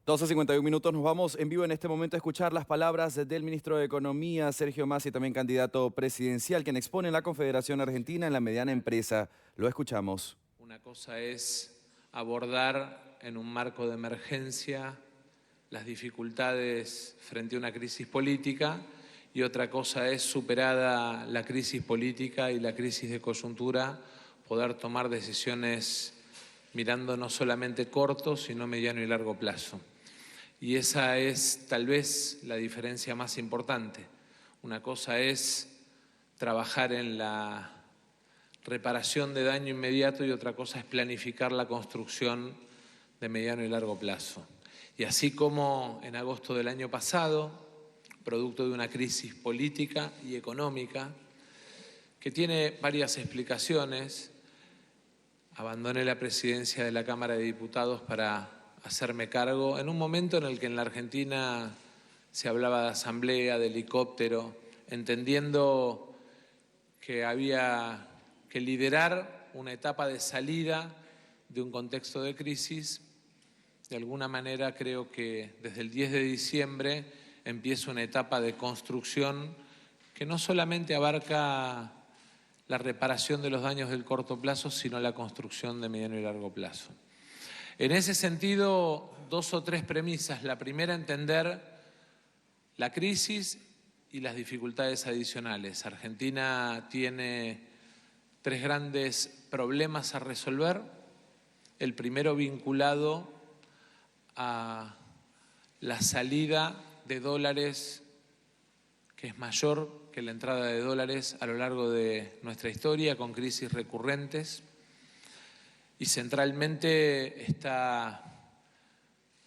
12:51 nos vamos en vivo en este momento a escuchar las palabras del ministro de Economía, Sergio Massa, y también candidato presidencial, quien expone en la Confederación Argentina en la mediana empresa. Lo escuchamos. Una cosa es abordar en un marco de emergencia las dificultades frente a una crisis política y otra cosa es, superada la crisis política y la crisis de coyuntura, poder tomar decisiones mirando no solamente corto, sino mediano y largo plazo. Y esa es tal vez la diferencia más importante. Una cosa es trabajar en la reparación de daño inmediato y otra cosa es planificar la construcción de mediano y largo plazo. Y así como en agosto del año pasado, producto de una crisis política y económica que tiene varias explicaciones, abandoné la presidencia de la Cámara de Diputados para hacerme cargo en un momento en el que en la Argentina se hablaba de asamblea, de helicóptero, entendiendo que había que liderar una etapa de salida de un contexto de crisis. De alguna manera creo que desde el 10 de diciembre empieza una etapa de construcción que no solamente abarca la reparación de los daños del corto plazo, sino la construcción de mediano y largo plazo. En ese sentido, 2 o 3 premisas. La primera, entender la crisis y las dificultades adicionales. Argentina tiene 3 grandes problemas a resolver. El primero vinculado a la salida de dólares, que es mayor que la entrada de dólares a lo largo de nuestra historia, con crisis recurrentes. Y centralmente está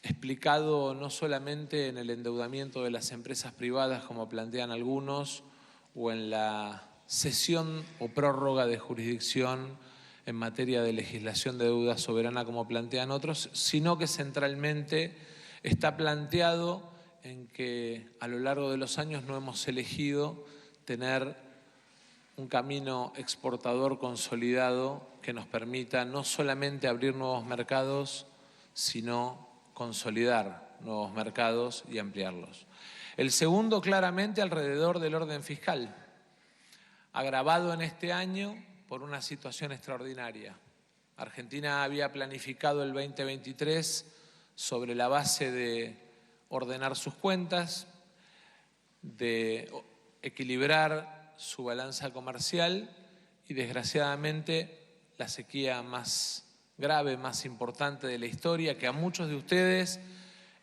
explicado no solamente en el endeudamiento de las empresas privadas, como plantean algunos, o en la cesión o prórroga de jurisdicción en materia de legislación de deuda soberana, como plantean otros, sino que centralmente está planteado en que a lo largo de los años no hemos elegido tener un camino exportador consolidado que nos permita no solamente abrir nuevos mercados, sino consolidar nuevos mercados y ampliarlos. El segundo, claramente, alrededor del orden fiscal, agravado en este año por una situación extraordinaria. Argentina había planificado el 2023 sobre la base de ordenar sus cuentas, de equilibrar su balanza comercial y, desgraciadamente, la sequía más grave, más importante de la historia, que a muchos de ustedes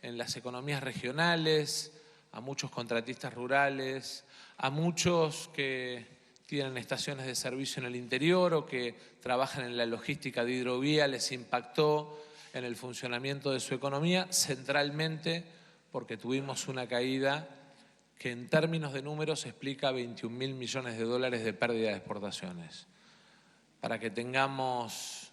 en las economías regionales, a muchos contratistas rurales, a muchos que tienen estaciones de servicio en el interior o que trabajan en la logística de hidrovía, les impactó en el funcionamiento de su economía, centralmente porque tuvimos una caída que en términos de números explica 21.000 millones de dólares de pérdida de exportaciones. Para que tengamos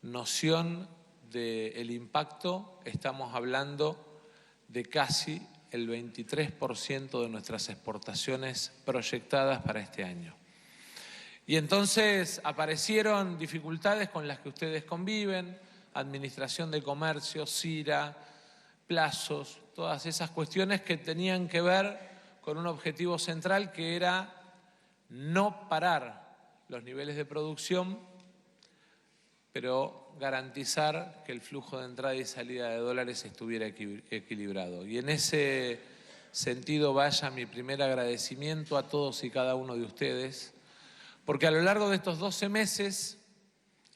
noción del impacto, estamos hablando de casi el 23% de nuestras exportaciones proyectadas para este año. Y entonces aparecieron dificultades con las que ustedes conviven: administración de comercio, CIRA, plazos, todas esas cuestiones que tenían que ver con un objetivo central, que era no parar los niveles de producción, pero garantizar que el flujo de entrada y salida de dólares estuviera equilibrado. Y en ese sentido vaya mi primer agradecimiento a todos y cada uno de ustedes, porque a lo largo de estos 12 meses,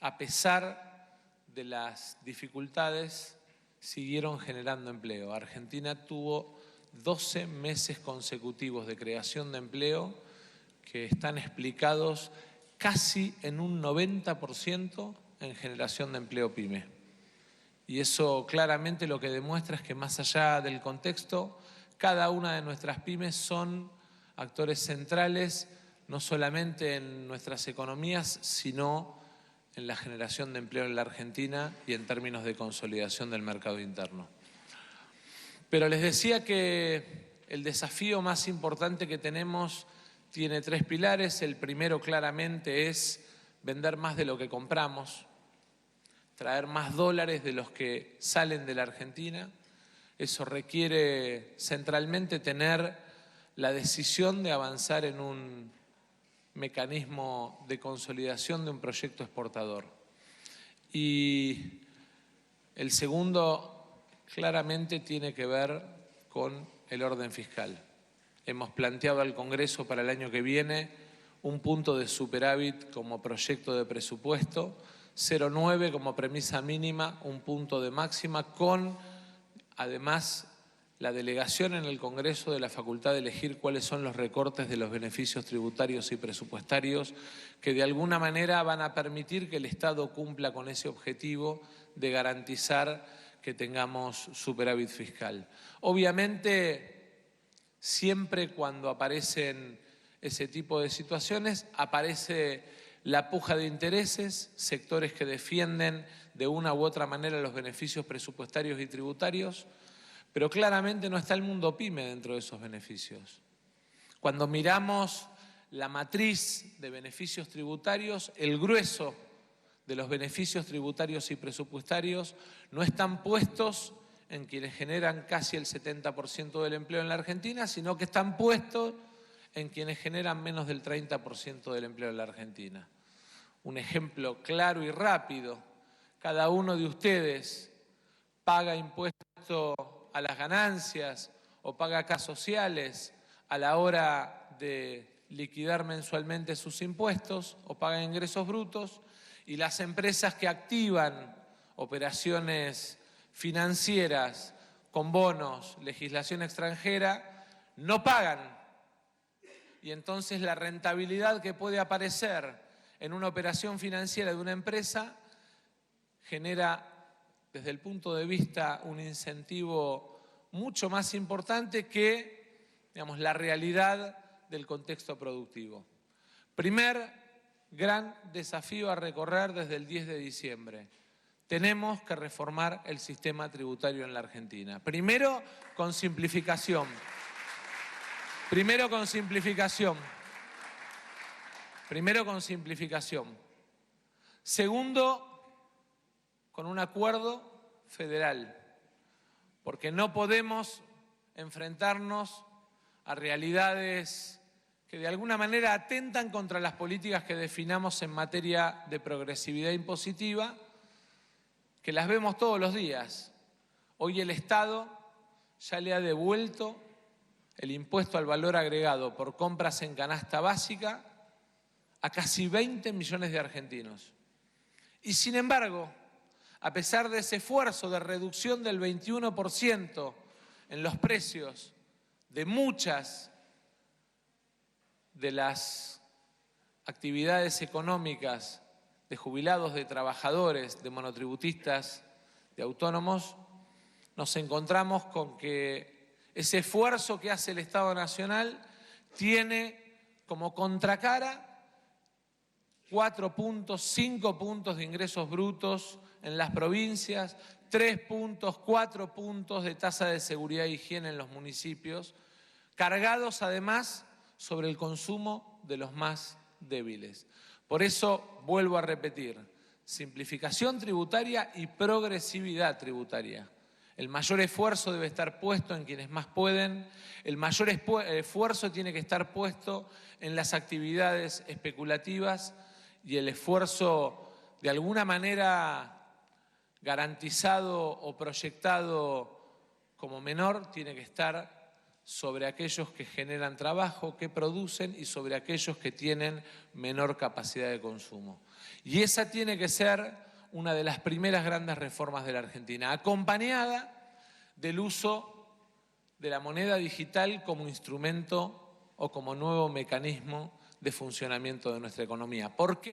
a pesar de las dificultades, siguieron generando empleo. Argentina tuvo 12 meses consecutivos de creación de empleo que están explicados casi en un 90% en generación de empleo PYME. Y eso claramente lo que demuestra es que, más allá del contexto, cada una de nuestras pymes son actores centrales, no solamente en nuestras economías, sino en la generación de empleo en la Argentina y en términos de consolidación del mercado interno. Pero les decía que el desafío más importante que tenemos tiene 3 pilares. El primero, claramente, es vender más de lo que compramos, traer más dólares de los que salen de la Argentina, Eso requiere centralmente tener la decisión de avanzar en un mecanismo de consolidación de un proyecto exportador. Y el segundo claramente tiene que ver con el orden fiscal. Hemos planteado al Congreso para el año que viene un punto de superávit como proyecto de presupuesto, 0,9 como premisa mínima, un punto de máxima, con además la delegación en el Congreso de la facultad de elegir cuáles son los recortes de los beneficios tributarios y presupuestarios que de alguna manera van a permitir que el Estado cumpla con ese objetivo de garantizar que tengamos superávit fiscal. Obviamente, siempre cuando aparecen ese tipo de situaciones, aparece la puja de intereses, sectores que defienden de una u otra manera los beneficios presupuestarios y tributarios, pero claramente no está el mundo pyme dentro de esos beneficios. Cuando miramos la matriz de beneficios tributarios, el grueso de los beneficios tributarios y presupuestarios no están puestos en quienes generan casi el 70% del empleo en la Argentina, sino que están puestos en quienes generan menos del 30% del empleo en la Argentina. Un ejemplo claro y rápido: cada uno de ustedes paga impuesto a las ganancias o paga CAS sociales a la hora de liquidar mensualmente sus impuestos o paga ingresos brutos, y las empresas que activan operaciones financieras con bonos, legislación extranjera, no pagan. Y entonces la rentabilidad que puede aparecer en una operación financiera de una empresa genera, desde el punto de vista, un incentivo mucho más importante que, digamos, la realidad del contexto productivo. Primer gran desafío a recorrer desde el 10 de diciembre. Tenemos que reformar el sistema tributario en la Argentina. Primero, con simplificación. Segundo, con un acuerdo federal, porque no podemos enfrentarnos a realidades que de alguna manera atentan contra las políticas que definamos en materia de progresividad impositiva, que las vemos todos los días. Hoy el Estado ya le ha devuelto el impuesto al valor agregado por compras en canasta básica a casi 20 millones de argentinos. Y sin embargo, a pesar de ese esfuerzo de reducción del 21% en los precios de muchas de las actividades económicas de jubilados, de trabajadores, de monotributistas, de autónomos, nos encontramos con que ese esfuerzo que hace el Estado Nacional tiene como contracara 4 puntos, 5 puntos de ingresos brutos en las provincias, 3 puntos, 4 puntos de tasa de seguridad e higiene en los municipios, cargados además sobre el consumo de los más débiles. Por eso, vuelvo a repetir, simplificación tributaria y progresividad tributaria. El mayor esfuerzo debe estar puesto en quienes más pueden, el mayor esfuerzo tiene que estar puesto en las actividades especulativas y el esfuerzo, de alguna manera garantizado o proyectado como menor, tiene que estar sobre aquellos que generan trabajo, que producen, y sobre aquellos que tienen menor capacidad de consumo. Y esa tiene que ser una de las primeras grandes reformas de la Argentina, acompañada del uso de la moneda digital como instrumento o como nuevo mecanismo de funcionamiento de nuestra economía. ¿Por qué?